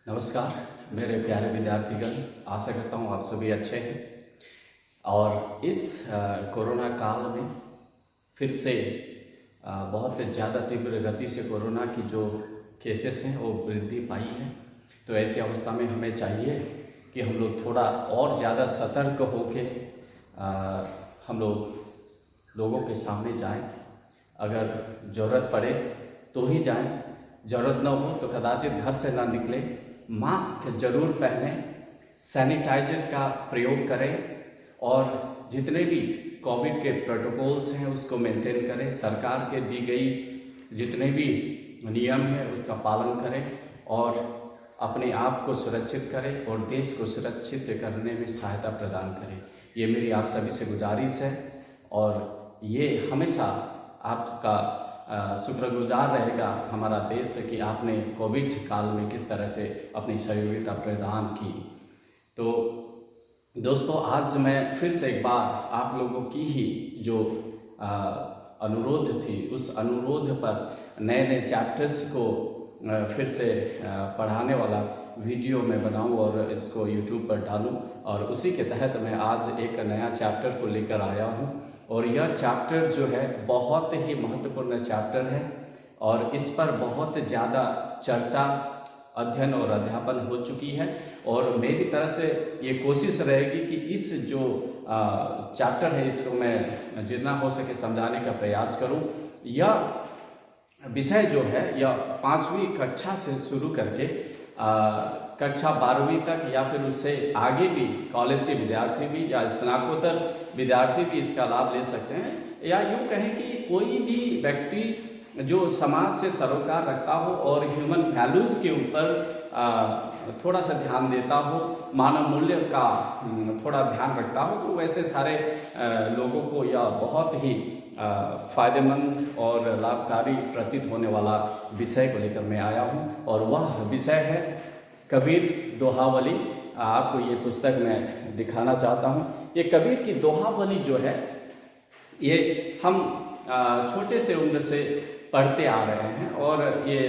नमस्कार मेरे प्यारे विद्यार्थीगण। आशा करता हूँ आप सभी अच्छे हैं और इस कोरोना काल में फिर से बहुत ज़्यादा तीव्र गति से कोरोना की जो केसेस हैं वो वृद्धि पाई है। तो ऐसी अवस्था में हमें चाहिए कि हम लोग थोड़ा और ज़्यादा सतर्क होकर हम लोगों के सामने जाएं। अगर ज़रूरत पड़े तो ही जाएं, ज़रूरत न हो तो कदाचित घर से ना निकलें। मास्क जरूर पहनें, सैनिटाइजर का प्रयोग करें और जितने भी कोविड के प्रोटोकॉल्स हैं उसको मेंटेन करें। सरकार के दी गई जितने भी नियम हैं उसका पालन करें और अपने आप को सुरक्षित करें और देश को सुरक्षित करने में सहायता प्रदान करें। ये मेरी आप सभी से गुजारिश है और ये हमेशा आपका शुक्रगुजार रहेगा हमारा देश कि आपने कोविड काल में किस तरह से अपनी सहयोगिता प्रदान की। तो दोस्तों, आज मैं फिर से एक बार आप लोगों की ही जो अनुरोध थी उस अनुरोध पर नए नए चैप्टर्स को फिर से पढ़ाने वाला वीडियो मैं बनाऊं और इसको यूट्यूब पर डालूं और उसी के तहत मैं आज एक नया चैप्टर को लेकर आया हूं। और यह चैप्टर जो है बहुत ही महत्वपूर्ण चैप्टर है और इस पर बहुत ज़्यादा चर्चा, अध्ययन और अध्यापन हो चुकी है और मेरी तरफ से ये कोशिश रहेगी कि इस जो चैप्टर है इसको मैं जितना हो सके समझाने का प्रयास करूं। यह विषय जो है यह 5वीं कक्षा से शुरू करके कक्षा 12वीं तक या फिर उससे आगे भी कॉलेज के विद्यार्थी भी या स्नातकोत्तर विद्यार्थी भी इसका लाभ ले सकते हैं। या यूँ कहें कि कोई भी व्यक्ति जो समाज से सरोकार रखता हो और ह्यूमन वैल्यूज़ के ऊपर थोड़ा सा ध्यान देता हो, मानव मूल्य का थोड़ा ध्यान रखता हो, तो वैसे सारे लोगों को यह बहुत ही फ़ायदेमंद और लाभकारी प्रतीत होने वाला विषय को लेकर मैं आया हूँ और वह विषय है कबीर दोहावली। आपको ये पुस्तक मैं दिखाना चाहता हूँ। ये कबीर की दोहावली जो है ये हम छोटे से उम्र से पढ़ते आ रहे हैं और ये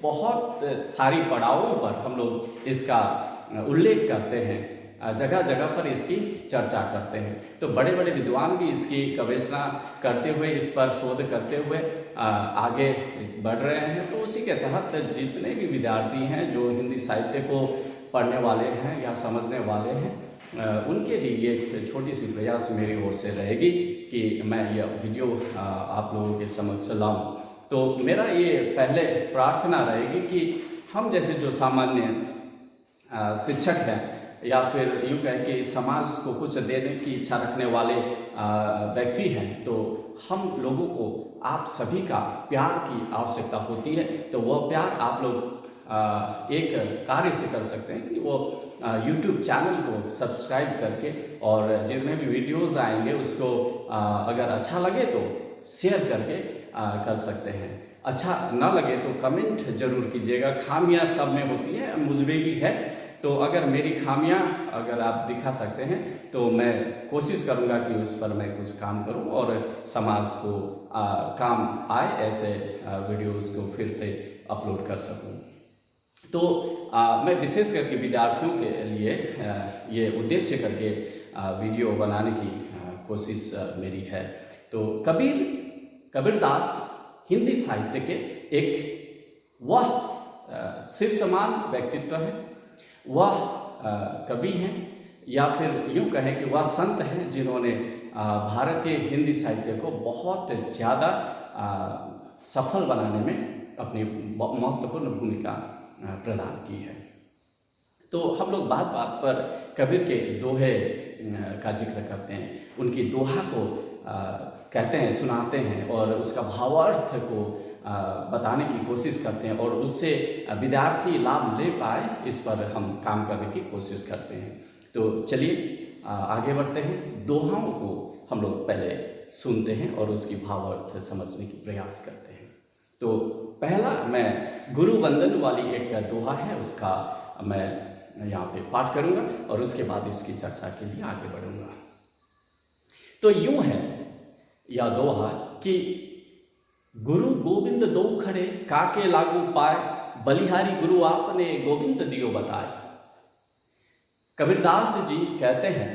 बहुत सारी पड़ावों पर हम लोग इसका उल्लेख करते हैं, जगह जगह पर इसकी चर्चा करते हैं। तो बड़े बड़े विद्वान भी इसकी गवेषणा करते हुए, इस पर शोध करते हुए आगे बढ़ रहे हैं। तो उसी के तहत जितने भी विद्यार्थी हैं जो हिंदी साहित्य को पढ़ने वाले हैं या समझने वाले हैं, उनके लिए एक छोटी सी प्रयास मेरी ओर से रहेगी कि मैं यह वीडियो आप लोगों के समक्ष लाऊं। तो मेरा ये पहले प्रार्थना रहेगी कि हम जैसे जो सामान्य शिक्षक हैं या फिर यूँ कहें कि समाज को कुछ देने की इच्छा रखने वाले व्यक्ति हैं, तो हम लोगों को आप सभी का प्यार की आवश्यकता होती है। तो वह प्यार आप लोग एक कार्य से कर सकते हैं कि वो YouTube चैनल को सब्सक्राइब करके और जितने भी वीडियोज़ आएंगे उसको अगर अच्छा लगे तो शेयर करके कर सकते हैं। अच्छा ना लगे तो कमेंट जरूर कीजिएगा। खामियां सब में होती है, मुझ में भी है, तो अगर मेरी खामियां अगर आप दिखा सकते हैं तो मैं कोशिश करूंगा कि उस पर मैं कुछ काम करूं और समाज को काम आए ऐसे वीडियोस को फिर से अपलोड कर सकूं। तो मैं विशेष करके विद्यार्थियों के लिए ये उद्देश्य करके वीडियो बनाने की कोशिश मेरी है। तो कबीरदास हिंदी साहित्य के एक वह शीर्षमान व्यक्तित्व है, वह कवि हैं या फिर यूँ कहें कि वह संत हैं जिन्होंने भारतीय हिंदी साहित्य को बहुत ज़्यादा सफल बनाने में अपनी महत्वपूर्ण भूमिका प्रदान की है। तो हम लोग बात बात पर कबीर के दोहे का जिक्र करते हैं, उनकी दोहा को कहते हैं, सुनाते हैं और उसका भावार्थ को बताने की कोशिश करते हैं और उससे विद्यार्थी लाभ ले पाए, इस पर हम काम करने की कोशिश करते हैं। तो चलिए आगे बढ़ते हैं। दोहाओं को हम लोग पहले सुनते हैं और उसकी भावार्थ समझने की प्रयास करते हैं। तो पहला मैं गुरु वंदन वाली एक दोहा है, उसका मैं यहाँ पे पाठ करूँगा और उसके बाद इसकी चर्चा के लिए आगे बढ़ूँगा। तो यूँ है यह दोहा कि गुरु गोविंद दो खड़े काके लागू पाए, बलिहारी गुरु आपने गोविंद दियो बताए। कबीरदास जी कहते हैं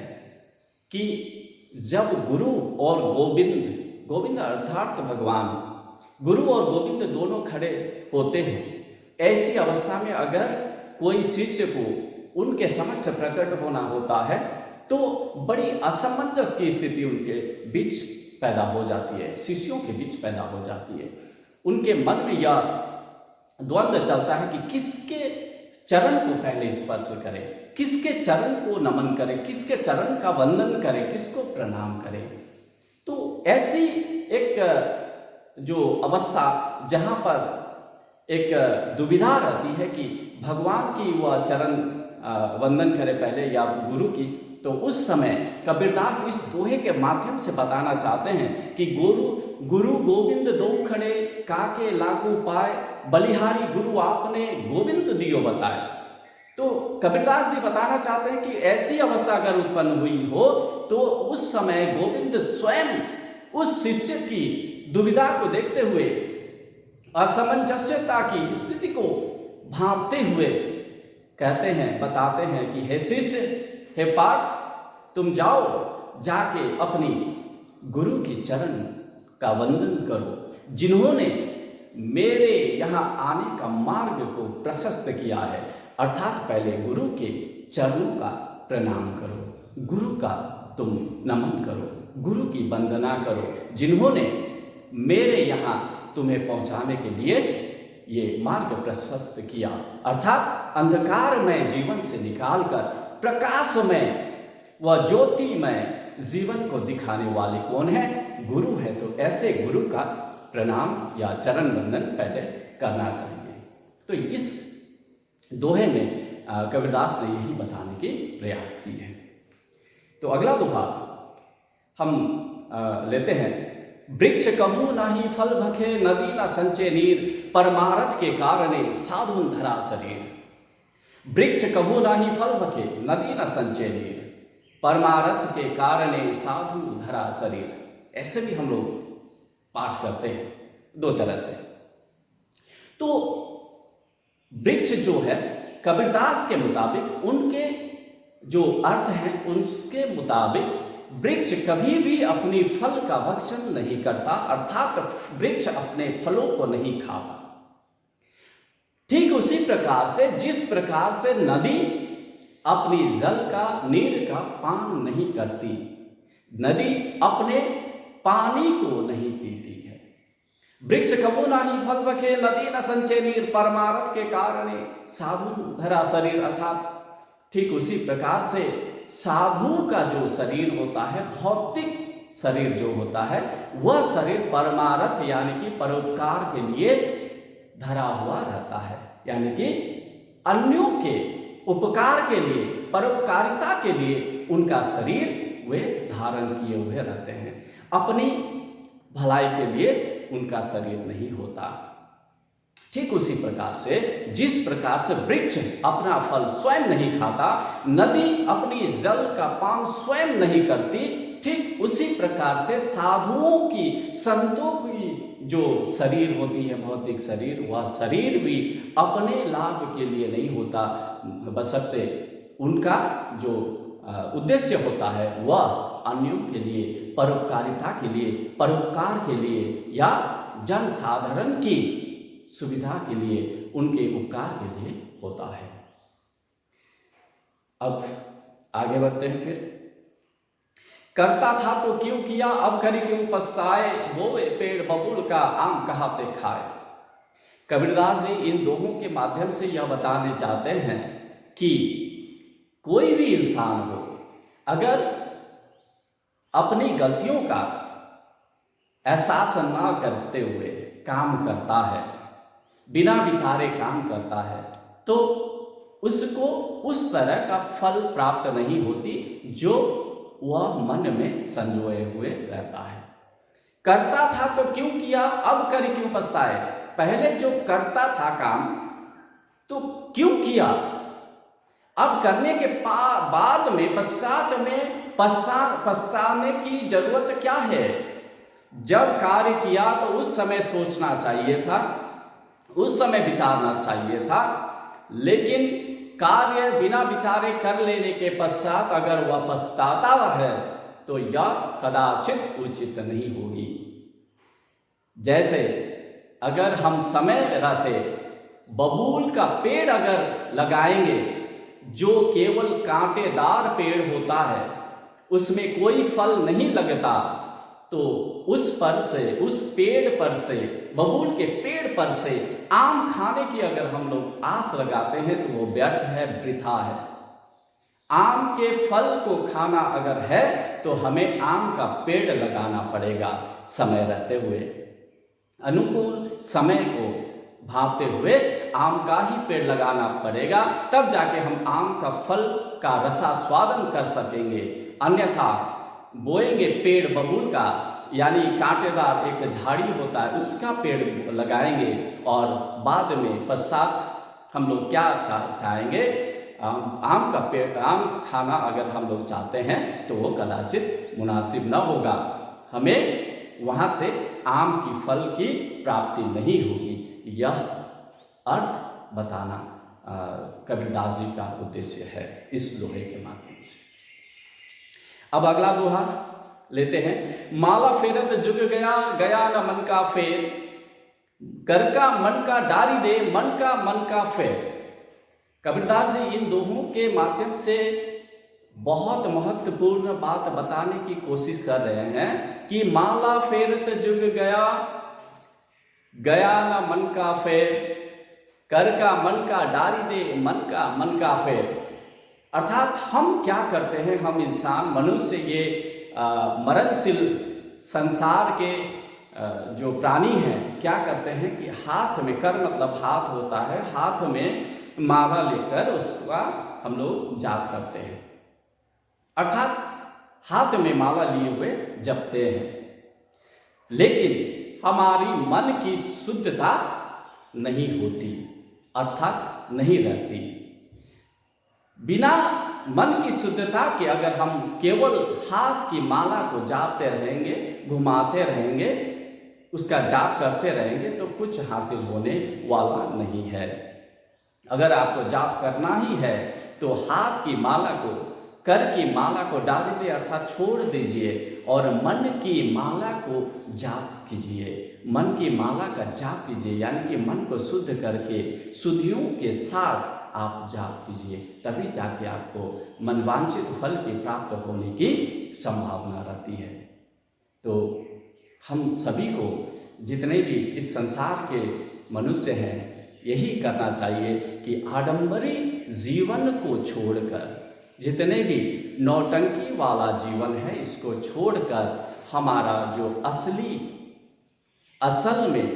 कि जब गुरु और गोविंद, गोविंद अर्थात भगवान, गुरु और गोविंद दोनों खड़े होते हैं, ऐसी अवस्था में अगर कोई शिष्य को उनके समक्ष प्रकट होना होता है तो बड़ी असमंजस की स्थिति उनके बीच पैदा हो जाती है, शिष्यों के बीच पैदा हो जाती है। उनके मन में यह द्वंद्व चलता है कि किसके चरण को पहले स्पर्श करें, किसके चरण को नमन करें, किसके चरण का वंदन करें, किसको प्रणाम करें। तो ऐसी एक जो अवस्था जहाँ पर एक दुविधा रहती है कि भगवान की वह चरण वंदन करे पहले या गुरु की, तो उस समय कबीरदास इस दोहे के माध्यम से बताना चाहते हैं कि गुरु गोविंद दो खड़े काके लागू पाए, बलिहारी गुरु आपने गोविंद दियो बताए। तो कबीरदास जी बताना चाहते हैं कि ऐसी अवस्था अगर उत्पन्न हुई हो तो उस समय गोविंद स्वयं उस शिष्य की दुविधा को देखते हुए, असमंजस्यता की स्थिति को भांपते हुए कहते हैं, बताते हैं कि हे शिष्य, हे पार्थ, तुम जाओ जाके अपनी गुरु की चरण का वंदन करो, जिन्होंने मेरे यहाँ आने का मार्ग को प्रशस्त किया है। अर्थात पहले गुरु के चरणों का प्रणाम करो, गुरु का तुम नमन करो, गुरु की वंदना करो, जिन्होंने मेरे यहाँ तुम्हें पहुँचाने के लिए ये मार्ग प्रशस्त किया। अर्थात अंधकारमय जीवन से निकालकर प्रकाशमय व ज्योतिमय जीवन को दिखाने वाले कौन है? गुरु है। तो ऐसे गुरु का प्रणाम या चरण वंदन पहले करना चाहिए। तो इस दोहे में कबीरदास ने यही बताने के प्रयास किए हैं। तो अगला दोहा हम लेते हैं। वृक्ष कभू नाही फल भखे, नदी न संचे नीर, परमारथ के कारणे साधुन धरा शरीर। वृक्ष कभू नाही फल भखे, नदी न संचे नीर, परमारथ के कारणे साधु धरा शरीर। ऐसे भी हम लोग पाठ करते हैं दो तरह से। तो वृक्ष जो है कबीरदास के मुताबिक, उनके जो अर्थ हैं उसके मुताबिक वृक्ष कभी भी अपनी फल का भक्षण नहीं करता, अर्थात वृक्ष अपने फलों को नहीं खाता। ठीक उसी प्रकार से जिस प्रकार से नदी अपनी जल का, नीर का पान नहीं करती, नदी अपने पानी को नहीं पीती है। वृक्ष कबू नाही फल भखे, नदी न संचे नीर, परमारथ के कारणे साधु धरा शरीर। अर्थात ठीक उसी प्रकार से साधु का जो शरीर होता है, भौतिक शरीर जो होता है, वह शरीर परमारथ यानी कि परोपकार के लिए धरा हुआ रहता है, यानी कि अन्यों के उपकार के लिए, परोपकारिता के लिए उनका शरीर वे धारण किए हुए रहते हैं। अपनी भलाई के लिए उनका शरीर नहीं होता। ठीक उसी प्रकार से जिस प्रकार से वृक्ष अपना फल स्वयं नहीं खाता, नदी अपनी जल का पान स्वयं नहीं करती, ठीक उसी प्रकार से साधुओं की, संतों की जो शरीर होती है, भौतिक शरीर, वह शरीर भी अपने लाभ के लिए नहीं होता, बशर्ते उनका जो उद्देश्य होता है वह अन्यों के लिए, परोपकारिता के लिए, परोपकार के लिए या जन साधारण की सुविधा के लिए, उनके उपकार के लिए होता है। अब आगे बढ़ते हैं। फिर करता था तो क्यों किया, अब करी क्यों पछताए, बोए पेड़ बबूल का आम कहाते खाए। कबीरदास जी इन दोहों के माध्यम से यह बताने चाहते हैं कि कोई भी इंसान हो, अगर अपनी गलतियों का एहसास न करते हुए काम करता है, बिना विचारे काम करता है, तो उसको उस तरह का फल प्राप्त नहीं होती जो वह मन में संजोए हुए रहता है। करता था तो क्यों किया, अब कर क्यों पछताए। पहले जो करता था काम तो क्यों किया, अब करने के बाद में, पश्चात में पछताने की जरूरत क्या है। जब कार्य किया तो उस समय सोचना चाहिए था, उस समय विचारना चाहिए था, लेकिन कार्य बिना विचारे कर लेने के पश्चात अगर वह पछताता है तो यह कदाचित उचित नहीं होगी। जैसे अगर हम समय रहते बबूल का पेड़ अगर लगाएंगे, जो केवल कांटेदार पेड़ होता है, उसमें कोई फल नहीं लगता, तो उस पेड़ पर से, बबूल के पेड़ पर से आम खाने की अगर हम लोग आस लगाते हैं तो वो व्यर्थ है, वृथा है। आम के फल को खाना अगर है तो हमें आम का पेड़ लगाना पड़ेगा, समय रहते हुए, अनुकूल समय को भांपते हुए आम का ही पेड़ लगाना पड़ेगा, तब जाके हम आम का फल का रसास्वादन कर सकेंगे। अन्यथा बोएंगे पेड़ बबूल का, यानी कांटेदार एक झाड़ी होता है, उसका पेड़ लगाएंगे और बाद में पश्चात हम लोग क्या चाहेंगे, आम का पेड़, आम खाना अगर हम लोग चाहते हैं तो वो कदाचित मुनासिब न होगा, हमें वहाँ से आम की फल की प्राप्ति नहीं होगी। यह अर्थ बताना कबीरदास जी का उद्देश्य है इस दोहे के माध्यम से। अब अगला दोहा लेते हैं। माला फेरत जुग गया, गया न मन का फेर, कर का मन का डारी दे, मन का फेर। कबीरदास जी इन दोहों के माध्यम से बहुत महत्वपूर्ण बात बताने की कोशिश कर रहे हैं कि माला फेरत जुग गया, गया न मन का फेर, कर का मन का डारी दे, मन का फेर। अर्थात हम क्या करते हैं, हम इंसान मनुष्य ये मरणशील संसार के जो प्राणी हैं क्या करते हैं कि हाथ में, कर मतलब हाथ होता है, हाथ में माला लेकर उसका हम लोग जाप करते हैं, अर्थात हाथ में माला लिए हुए जपते हैं, लेकिन हमारी मन की शुद्धता नहीं होती, अर्थात नहीं रहती। बिना मन की शुद्धता के अगर हम केवल हाथ की माला को जापते रहेंगे, घुमाते रहेंगे, उसका जाप करते रहेंगे तो कुछ हासिल होने वाला नहीं है। अगर आपको जाप करना ही है तो हाथ की माला को, कर की माला को डाल दीजिए, अर्थात छोड़ दीजिए और मन की माला को जाप कीजिए। मन की माला का जाप कीजिए, यानी कि मन को शुद्ध करके शुद्धियों के साथ आप जाप कीजिए, तभी जाके आपको मनवांछित फल की प्राप्त होने की संभावना रहती है। तो हम सभी को, जितने भी इस संसार के मनुष्य हैं, यही करना चाहिए कि आडंबरी जीवन को छोड़कर, जितने भी नौटंकी वाला जीवन है इसको छोड़कर हमारा जो असल में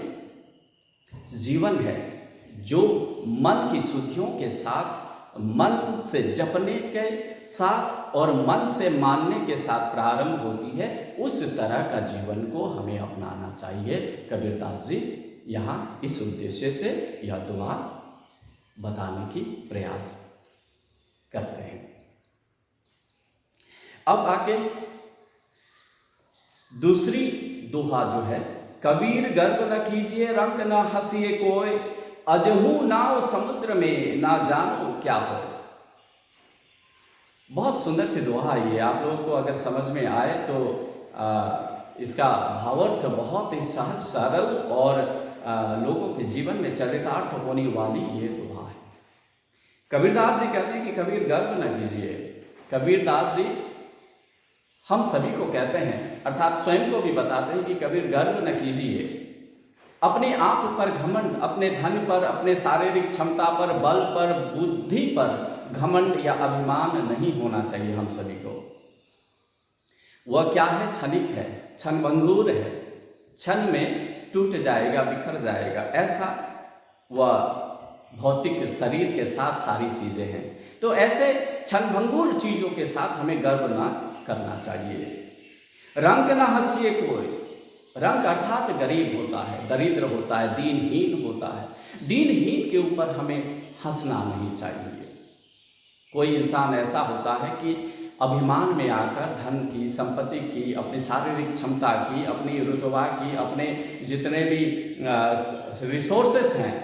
जीवन है, जो मन की शुद्धियों के साथ, मन से जपने के साथ और मन से मानने के साथ प्रारंभ होती है, उस तरह का जीवन को हमें अपनाना चाहिए। कबीरदास जी यहाँ इस उद्देश्य से यह दुआ बताने की प्रयास करते हैं। अब आके दूसरी दोहा जो है, कबीर गर्व न कीजिए रंग न हंसिए कोय, अजहू नाव समुद्र में ना जानो क्या हो। बहुत सुंदर सी दोहा है ये, आप लोगों को अगर समझ में आए तो इसका भावार्थ बहुत ही सहज सरल और लोगों के जीवन में चरितार्थ होने वाली ये दोहा है। कबीरदास जी कहते हैं कि कबीर गर्व न कीजिए। कबीरदास जी हम सभी को कहते हैं, अर्थात स्वयं को भी बताते हैं कि कबीर गर्व न कीजिए। अपने आप पर घमंड, अपने धन पर, अपने शारीरिक क्षमता पर, बल पर, बुद्धि पर घमंड या अभिमान नहीं होना चाहिए हम सभी को। वह क्या है, क्षणिक है, क्षणभंगुर है, क्षण में टूट जाएगा, बिखर जाएगा, ऐसा वह भौतिक शरीर के साथ सारी चीज़ें हैं। तो ऐसे क्षणभंगुर चीज़ों के साथ हमें गर्व ना करना चाहिए। रंग ना हंसिए कोई, रंग अर्थात गरीब होता है, दरिद्र होता है, दीनहीन होता है। दीनहीन के ऊपर हमें हंसना नहीं चाहिए। कोई इंसान ऐसा होता है कि अभिमान में आकर धन की, संपत्ति की, अपनी शारीरिक क्षमता की, अपनी रुतबा की, अपने जितने भी रिसोर्सेस हैं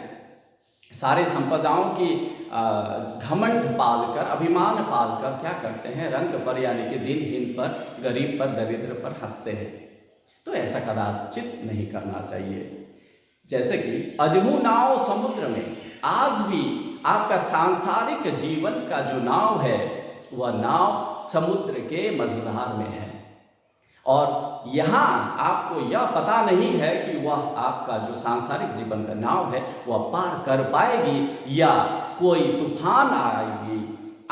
सारे संपदाओं की घमंड पालकर, अभिमान पालकर क्या करते हैं, रंग पर यानी कि दिनहीन पर, गरीब पर, दरिद्र पर हंसते हैं। तो ऐसा कदाचित नहीं करना चाहिए। जैसे कि अजहू नाव समुद्र में, आज भी आपका सांसारिक जीवन का जो नाव है वह नाव समुद्र के मझधार में है, और यहाँ आपको यह पता नहीं है कि वह आपका जो सांसारिक जीवन का नाव है वह पार कर पाएगी या कोई तूफान आएगी,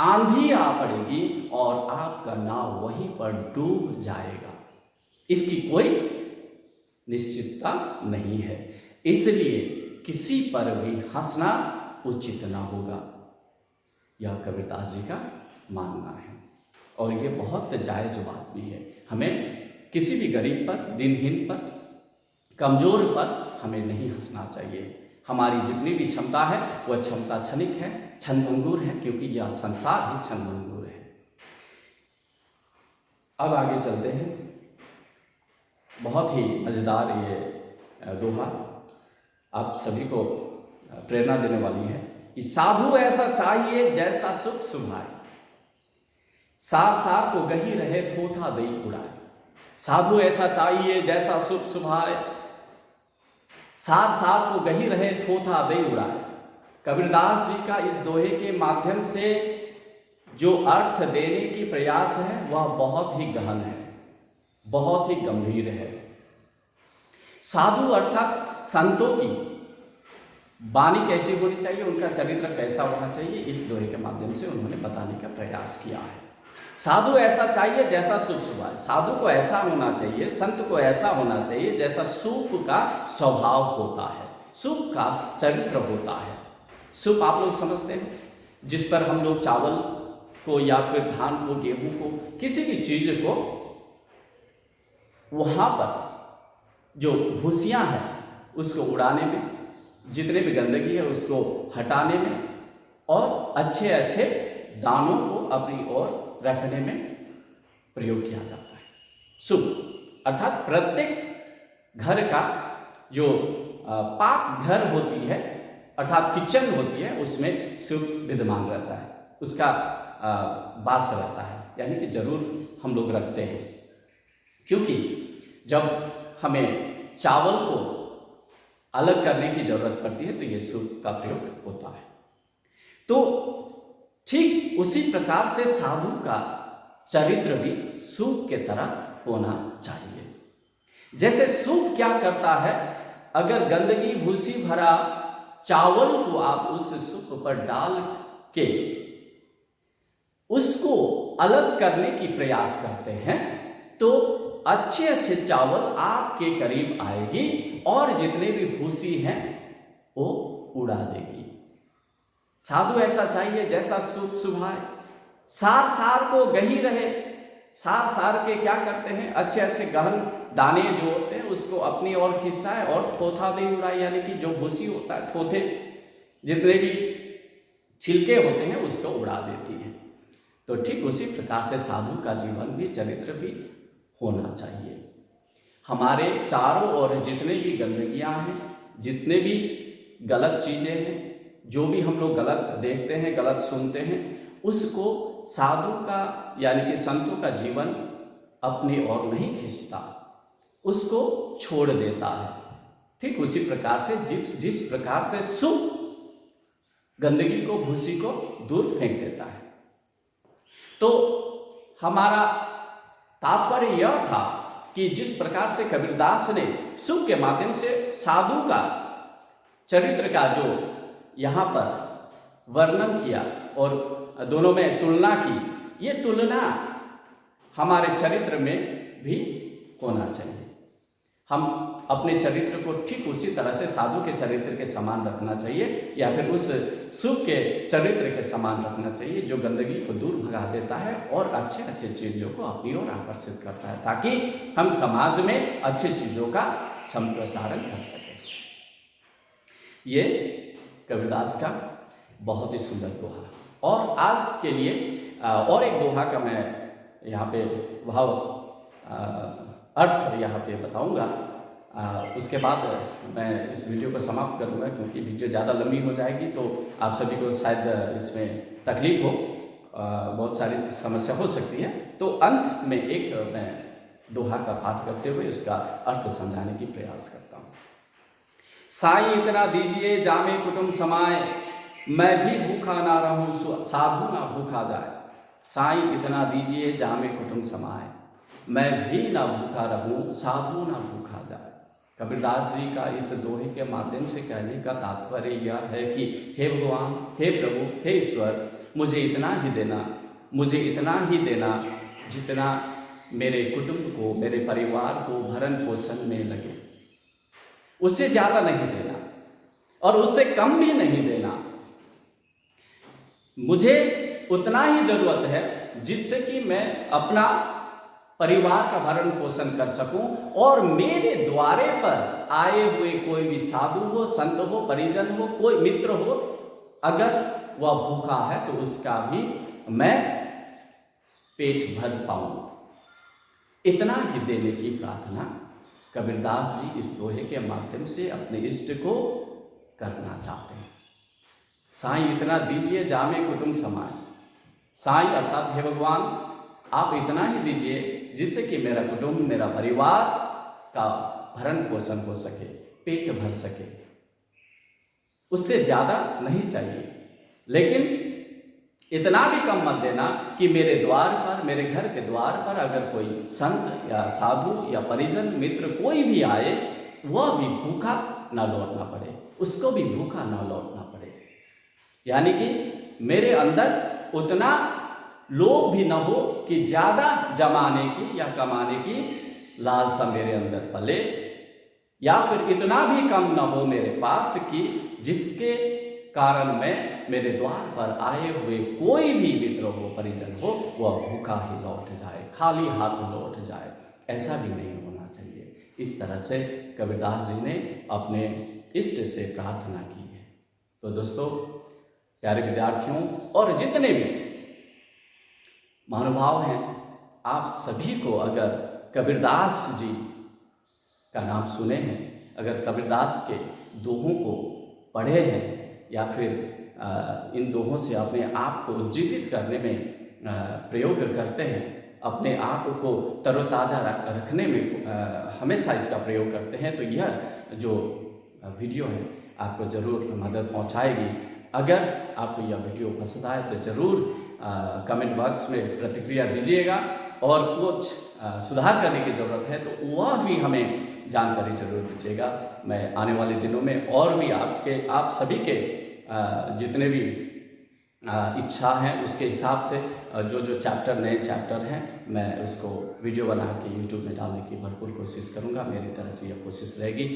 आंधी आ पड़ेगी और आपका नाव वहीं पर डूब जाएगा। इसकी कोई निश्चितता नहीं है, इसलिए किसी पर भी हंसना उचित ना होगा, यह कबीरदास जी का मानना है। और ये बहुत जायज़ बात भी है। हमें किसी भी गरीब पर, दिनहीन पर, कमज़ोर पर हमें नहीं हंसना चाहिए। हमारी जितनी भी क्षमता है वह क्षमता क्षणिक है, क्षणभंगुर है, क्योंकि यह संसार ही क्षणभंगुर है। अब आगे चलते हैं। बहुत ही मज़ेदार ये दोहा आप सभी को प्रेरणा देने वाली है कि साधु ऐसा चाहिए जैसा सुख सुभाए, सार सार को गही रहे थोथा दई उड़ाए। साधु ऐसा चाहिए जैसा सुख सुभाए, सार सार को गही रहे थोथा दई उड़ाए। कबीरदास जी का इस दोहे के माध्यम से जो अर्थ देने की प्रयास है वह बहुत ही गहन है, बहुत ही गंभीर है। साधु अर्थात संतों की वाणी कैसी होनी चाहिए, उनका चरित्र कैसा होना चाहिए, इस दोहे के माध्यम से उन्होंने बताने का प्रयास किया है। साधु ऐसा चाहिए जैसा सुख सुभाए, साधु को ऐसा होना चाहिए, संत को ऐसा होना चाहिए जैसा सूप का स्वभाव होता है, सूप का चरित्र होता है। सूप आप लोग समझते हैं, जिस पर हम लोग चावल को या फिर धान को, गेहूं को, किसी भी चीज़ को वहाँ पर जो भूसियाँ हैं उसको उड़ाने में, जितने भी गंदगी है उसको हटाने में और अच्छे अच्छे दानों को अपनी ओर रखने में प्रयोग किया जाता है। सूप अर्थात प्रत्येक घर का जो पाक घर होती है अर्थात किचन होती है उसमें सूप विद्यमान रहता है, उसका वास रहता है, यानी कि जरूर हम लोग रखते हैं, क्योंकि जब हमें चावल को अलग करने की जरूरत पड़ती है तो ये सूप का प्रयोग होता है। तो ठीक उसी प्रकार से साधु का चरित्र भी सूप के तरह होना चाहिए। जैसे सूप क्या करता है, अगर गंदगी भूसी भरा चावल को आप उस सूप पर डाल के उसको अलग करने की प्रयास करते हैं तो अच्छे अच्छे चावल आपके करीब आएगी और जितने भी भूसी हैं वो उड़ा देगी। साधु ऐसा चाहिए जैसा सुख सुभाए, सार सार को गही रहे। सार सार के क्या करते हैं, अच्छे अच्छे गहन दाने जो होते हैं उसको अपनी ओर खींचता है और थोथा दे उड़ाए, यानी कि जो भूसी होता है, थोथे जितने भी छिलके होते हैं उसको उड़ा देती है। तो ठीक उसी प्रकार से साधु का जीवन भी, चरित्र भी होना चाहिए। हमारे चारों ओर जितने भी गंदगियाँ हैं, जितने भी गलत चीज़ें हैं, जो भी हम लोग गलत देखते हैं, गलत सुनते हैं, उसको साधु का यानी कि संतों का जीवन अपनी ओर नहीं खींचता, उसको छोड़ देता है। ठीक उसी प्रकार से जिस प्रकार से सूप गंदगी को, भूसी को दूर फेंक देता है। तो हमारा तात्पर्य यह था कि जिस प्रकार से कबीरदास ने सूप के माध्यम से साधु का चरित्र का जो यहाँ पर वर्णन किया और दोनों में तुलना की, ये तुलना हमारे चरित्र में भी होना चाहिए। हम अपने चरित्र को ठीक उसी तरह से साधु के चरित्र के समान रखना चाहिए या फिर उस सूप के चरित्र के समान रखना चाहिए जो गंदगी को दूर भगा देता है और अच्छे अच्छे चीज़ों को अपनी ओर आकर्षित करता है, ताकि हम समाज में अच्छी चीज़ों का संप्रसारण कर सकें। ये कबीरदास का बहुत ही सुंदर दोहा। और आज के लिए और एक दोहा का मैं यहाँ पे भाव अर्थ यहाँ पे बताऊँगा उसके बाद मैं इस वीडियो को समाप्त करूँगा, क्योंकि वीडियो ज़्यादा लंबी हो जाएगी तो आप सभी को शायद इसमें तकलीफ हो, बहुत सारी समस्या हो सकती है। तो अंत में एक मैं दोहा का पाठ करते हुए उसका अर्थ समझाने की प्रयास करता हूँ। साईं इतना दीजिए जामे कुटुंब समाए, मैं भी भूखा ना रहूं साधु ना भूखा जाए। साईं इतना दीजिए जामे कुटुंब समाए, मैं भी ना भूखा रहूं साधु ना भूखा जाए। कबीरदास जी का इस दोहे के माध्यम से कहने का तात्पर्य यह है कि हे भगवान, हे प्रभु, हे ईश्वर, मुझे इतना ही देना, मुझे इतना ही देना जितना मेरे कुटुंब को, मेरे परिवार को भरण पोषण में लगे। उससे ज़्यादा नहीं देना और उससे कम भी नहीं देना। मुझे उतना ही ज़रूरत है जिससे कि मैं अपना परिवार का भरण पोषण कर सकूं और मेरे द्वारे पर आए हुए कोई भी साधु हो, संत हो, परिजन हो, कोई मित्र हो, अगर वह भूखा है तो उसका भी मैं पेट भर पाऊं। इतना ही देने की प्रार्थना कबीरदास जी इस दोहे के माध्यम से अपने इष्ट को करना चाहते हैं। साईं इतना दीजिए जामे कुटुंब समाए। साईं अर्थात हे भगवान, आप इतना ही दीजिए जिससे कि मेरा कुटुंब, मेरा परिवार का भरण पोषण हो सके, पेट भर सके। उससे ज़्यादा नहीं चाहिए, लेकिन इतना भी कम मत देना कि मेरे द्वार पर, मेरे घर के द्वार पर अगर कोई संत या साधु या परिजन मित्र कोई भी आए, वह भी भूखा ना लौटना पड़े, उसको भी भूखा ना लौटना पड़े। यानी कि मेरे अंदर उतना लोभ भी न हो कि ज़्यादा जमाने की या कमाने की लालसा मेरे अंदर पले, या फिर इतना भी कम न हो मेरे पास कि जिसके कारण मैं, मेरे द्वार पर आए हुए कोई भी मित्र हो, परिजन हो, वह भूखा ही लौट जाए, खाली हाथ लौट जाए। ऐसा भी नहीं होना चाहिए। इस तरह से कबीरदास जी ने अपने इष्ट से प्रार्थना की है। तो दोस्तों, प्यारे विद्यार्थियों और जितने भी महानुभाव हैं, आप सभी को अगर कबीरदास जी का नाम सुने हैं, अगर कबीरदास के दोहों को पढ़े हैं या फिर इन दोहों से अपने आप को उज्जीवित करने में प्रयोग करते हैं, अपने आप को तरोताज़ा रखने में हमेशा इसका प्रयोग करते हैं, तो यह जो वीडियो है आपको ज़रूर मदद पहुंचाएगी। अगर आपको यह वीडियो पसंद आए तो ज़रूर कमेंट बॉक्स में प्रतिक्रिया दीजिएगा, और कुछ सुधार करने की ज़रूरत है तो वह भी हमें जानकारी जरूर दीजिएगा। मैं आने वाले दिनों में और भी आप सभी के जितने भी इच्छा है उसके हिसाब से जो चैप्टर, नए चैप्टर हैं, मैं उसको वीडियो बना के यूट्यूब में डालने की भरपूर कोशिश करूंगा। मेरी तरफ से यह कोशिश रहेगी।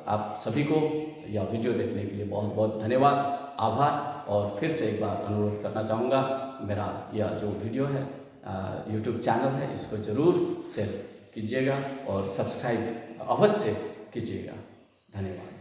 आप सभी को यह वीडियो देखने के लिए बहुत बहुत धन्यवाद, आभार। और फिर से एक बार अनुरोध करना चाहूँगा, मेरा यह जो वीडियो है यूट्यूब चैनल है, इसको ज़रूर शेयर कीजिएगा और सब्सक्राइब अवश्य कीजिएगा। धन्यवाद।